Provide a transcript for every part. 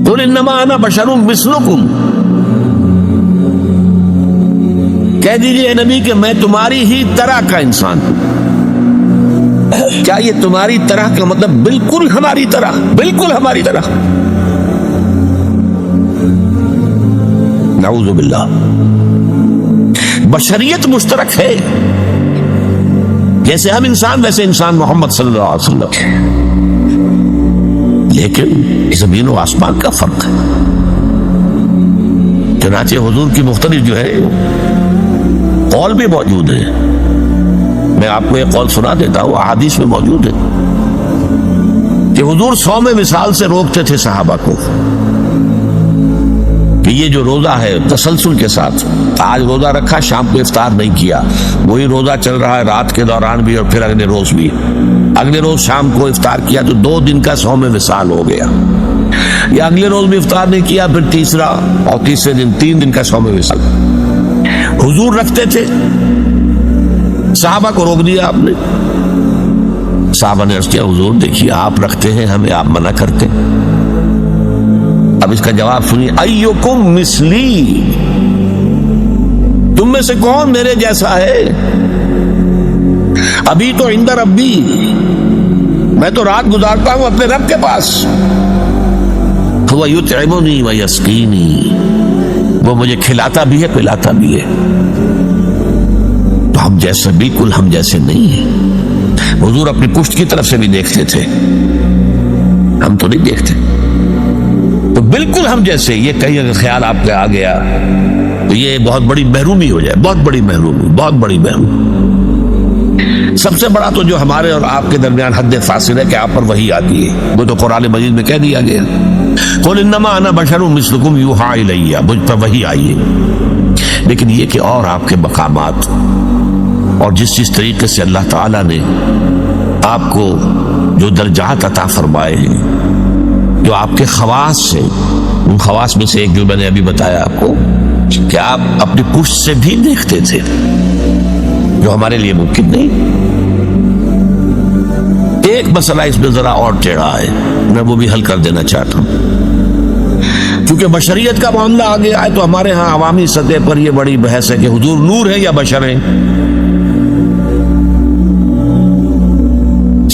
قل انما انا بشر مثلکم، کہہ دیجئے نبی کہ میں تمہاری ہی طرح کا انسان ہوں۔ کیا یہ تمہاری طرح کا مطلب بالکل ہماری طرح؟ بالکل ہماری طرح؟ نعوذ باللہ۔ بشریت مشترک ہے، جیسے ہم انسان ویسے انسان محمد صلی اللہ علیہ وسلم، لیکن زمین و آسمان کا فرق ہے۔ چنانچہ حضور کی مختلف جو ہے قول بھی موجود ہے، میں آپ کو ایک قول سنا دیتا ہوں، احادیث میں موجود ہے کہ حضور صوم وصال سے روکتے تھے صحابہ کو کہ یہ جو روزہ ہے تسلسل کے ساتھ، آج روزہ رکھا شام کو افطار نہیں کیا، وہی روزہ چل رہا ہے رات کے دوران بھی اور پھر اگلے روز بھی، اگلے روز شام کو افطار کیا تو 2 دن کا صوم وصال ہو گیا، یا اگلے روز بھی افطار نہیں کیا پھر تیسرا اور تیسرے دن 3 دن کا صوم وصال۔ حضور رکھتے تھے، صحابہ کو روک دیا آپ نے۔ صحابہ نے عرض کیا حضور دیکھیے آپ رکھتے ہیں ہمیں آپ منع کرتے۔ اب اس کا جواب سنیے، ایکم مثلی، تم میں سے کون میرے جیسا ہے؟ ابھی تو عند ربی، میں تو رات گزارتا ہوں اپنے رب کے پاس، هو یطعمنی و یسقینی، وہ مجھے کھلاتا بھی ہے پلاتا بھی ہے۔ تو ہم جیسے بالکل ہم جیسے نہیں ہیں۔ حضور اپنی پشت کی طرف سے بھی دیکھتے تھے، ہم تو نہیں دیکھتے، تو بالکل ہم جیسے۔ یہ کہیں اگر خیال آپ کے آ گیا تو یہ بہت بڑی محرومی ہو جائے، بہت بڑی محرومی، بہت بڑی محرومی۔ سب سے بڑا تو جو ہمارے اور آپ کے درمیان حد فاصل ہے کہ آپ پر وحی آتی ہے، وہ تو قرآن مجید میں کہہ دیا گیا، قل انما انا بشر مثلکم یوحی الی، مجھ پر وحی آئی ہے۔ لیکن یہ کہ اور آپ کے مقامات اور جس طریقے سے اللہ تعالیٰ نے آپ کو جو درجات عطا فرمائے ہیں، جو آپ کے خواص سے، ان خواص میں سے ایک جو میں نے ابھی بتایا آپ کو کہ آپ اپنی پشت سے بھی دیکھتے تھے، جو ہمارے لیے ممکن نہیں۔ ایک مسئلہ اس میں ذرا اور ٹیڑھا ہے، میں وہ بھی حل کر دینا چاہتا ہوں، کیونکہ بشریت کا معاملہ آ گیا ہے تو ہمارے ہاں عوامی سطح پر یہ بڑی بحث ہے کہ حضور نور ہے یا بشر ہیں۔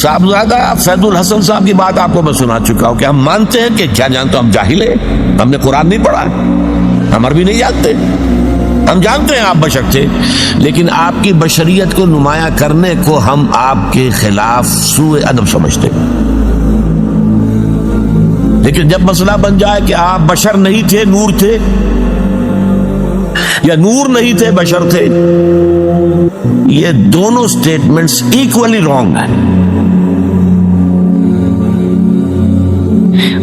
صاحبزادہ فیض الحسن صاحب کی بات آپ کو میں سنا چکا ہوں کہ ہم مانتے ہیں کہ کیا جانتے ہم جاہل ہیں، ہم نے قرآن نہیں پڑھا، ہم عربی نہیں جانتے، ہم جانتے ہیں آپ بشر تھے، لیکن آپ کی بشریت کو نمایاں کرنے کو ہم آپ کے خلاف سوء ادب سمجھتے ہیں۔ لیکن جب مسئلہ بن جائے کہ آپ بشر نہیں تھے نور تھے، یا نور نہیں تھے بشر تھے، یہ دونوں سٹیٹمنٹس ایکولی رانگ ہیں۔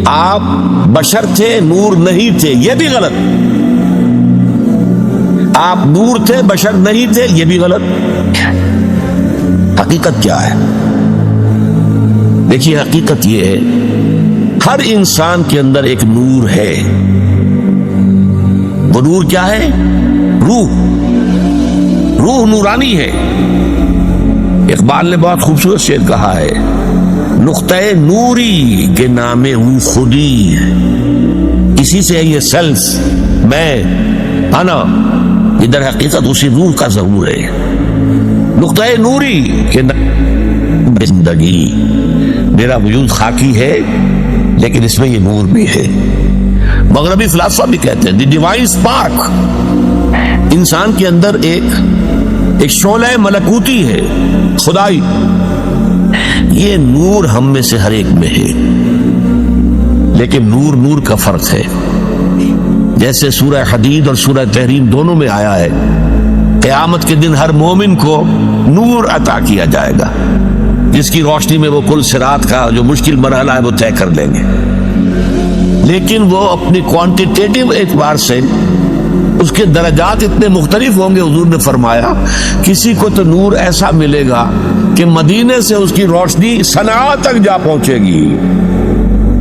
آپ بشر تھے نور نہیں تھے یہ بھی غلط، آپ نور تھے بشر نہیں تھے یہ بھی غلط۔ حقیقت کیا ہے؟ دیکھیے حقیقت یہ ہے، ہر انسان کے اندر ایک نور ہے۔ وہ نور کیا ہے؟ روح، روح نورانی ہے۔ اقبال نے بہت خوبصورت شعر کہا ہے، نقطہ نوری کے نام او خودی، اسی سے ہے یہ سیلف، میں، انا، ادھر حقیقت اسی روح کا ظہور ہے۔ نقطہ نوری کے نام زندگی، میرا وجود خاکی ہے لیکن اس میں یہ نور بھی ہے۔ مغربی فلاسفہ بھی کہتے ہیں دی ڈیوائن اسپارک، انسان کے اندر ایک شعلہ ملکوتی ہے، خدائی، یہ نور ہم میں سے ہر ایک میں ہے، لیکن نور نور کا فرق ہے۔ جیسے سورہ حدید اور سورہ تحریم دونوں میں آیا ہے، قیامت کے دن ہر مومن کو نور عطا کیا جائے گا، جس کی روشنی میں وہ کل صراط کا جو مشکل مرحلہ ہے وہ طے کر لیں گے۔ لیکن وہ اپنی کوانٹیٹیو اعتبار سے اس کے درجات اتنے مختلف ہوں گے۔ حضور نے فرمایا کسی کو تو نور ایسا ملے گا کہ مدینے سے اس کی روشنی صنعاء تک جا پہنچے گی،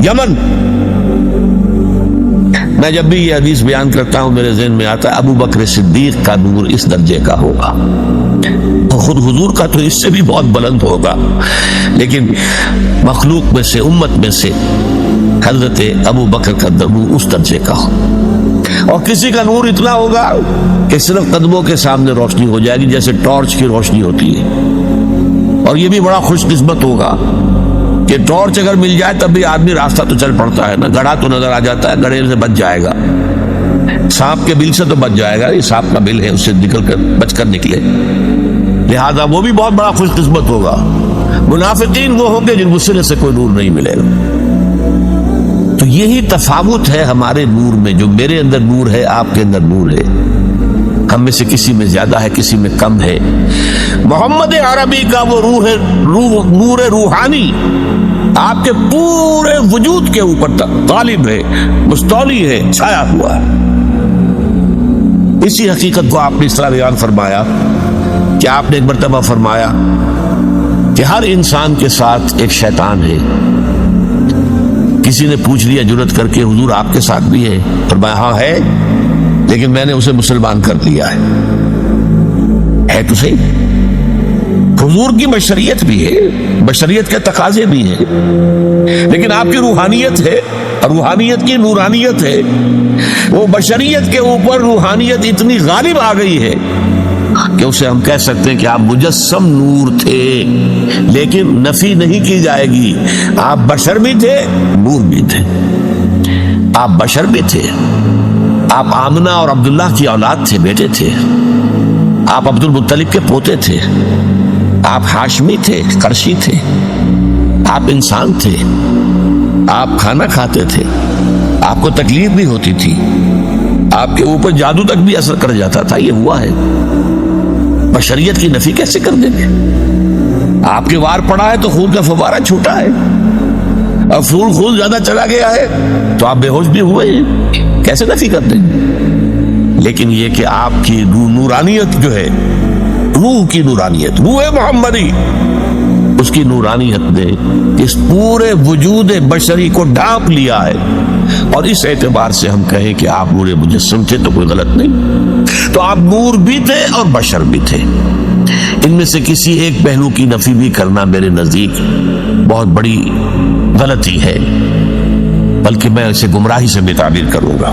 یمن۔ میں جب بھی یہ حدیث بیان کرتا ہوں میرے ذہن میں آتا ہے ابو بکر صدیق کا نور اس درجے کا ہوگا، خود حضور کا تو اس سے بھی بہت بلند ہوگا، لیکن مخلوق میں سے، امت میں سے حضرت ابو بکر کا نور اس درجے کا ہو، اور کسی کا نور اتنا ہوگا کہ صرف قدموں کے سامنے روشنی ہو جائے گی جیسے ٹارچ کی روشنی ہوتی ہے، اور یہ بھی بڑا خوش قسمت ہوگا کہ ٹارچ اگر مل جائے تب بھی آدمی راستہ تو چل پڑتا ہے نا، گڑھا تو نظر آ جاتا ہے، گڑھے سے بچ جائے گا، سانپ کے بل سے تو بچ جائے گا، یہ سانپ کا بل ہے اس سے نکل کر بچ کر نکلے، لہذا وہ بھی بہت بڑا خوش قسمت ہوگا۔ منافقین وہ ہوں گے جن کو سرے سے کوئی نور نہیں ملے گا۔ تو یہی تفاوت ہے ہمارے نور میں، جو میرے اندر نور ہے آپ کے اندر نور ہے، ہم میں سے کسی میں زیادہ ہے کسی میں کم ہے۔ محمد عربی کا وہ نور روحانی آپ کے پورے وجود کے اوپر غالب ہے، مستولی ہے، چھایا ہوا ہے۔ اسی حقیقت کو آپ نے اس طرح بیان فرمایا کہ آپ نے ایک مرتبہ فرمایا کہ ہر انسان کے ساتھ ایک شیطان ہے۔ کسی نے پوچھ لیا جرات کر کے حضور آپ کے ساتھ بھی ہے؟ فرمایا ہاں ہے، لیکن میں نے اسے مسلمان کر دیا ہے تو صحیح۔ حضور کی بشریت بھی ہے، بشریت کے تقاضے بھی ہیں، لیکن آپ کی روحانیت ہے، اور روحانیت کی نورانیت ہے، وہ بشریت کے اوپر روحانیت اتنی غالب آ گئی ہے کہ اسے ہم کہہ سکتے ہیں کہ آپ مجسم نور تھے، لیکن نفی نہیں کی جائے گی، آپ بشر بھی تھے، نور بھی تھے۔ آپ بشر بھی تھے، آپ آمنہ اور عبداللہ کی اولاد تھے، بیٹے تھے، آپ عبد المطلب کے پوتے تھے، آپ ہاشمی تھے، قرشی تھے، آپ انسان تھے، آپ کھانا کھاتے تھے، آپ کو تکلیف بھی ہوتی تھی، آپ کے اوپر جادو تک بھی اثر کر جاتا تھا، یہ ہوا ہے۔ بشریت کی نفی کیسے کر دیں گے؟ آپ کے وار پڑا ہے تو خون کا فوارہ چھوٹا ہے، اور خون زیادہ چلا گیا ہے تو آپ بے ہوش بھی ہوئے ہیں، کیسے نفی کر دیں گے؟ لیکن یہ کہ آپ کی نورانیت جو ہے، روح کی نورانیت، روح محمدی، اس کی نورانیت نے اس پورے وجود بشری کو ڈھانپ لیا ہے، اور اس اعتبار سے ہم کہیں کہ آپ نور مجسم تھے تو کوئی غلط نہیں۔ تو آپ نور بھی تھے اور بشر بھی تھے، ان میں سے کسی ایک پہلو کی نفی بھی کرنا میرے نزدیک بہت بڑی غلطی ہے، بلکہ میں اسے گمراہی سے بھی تعبیر کروں گا۔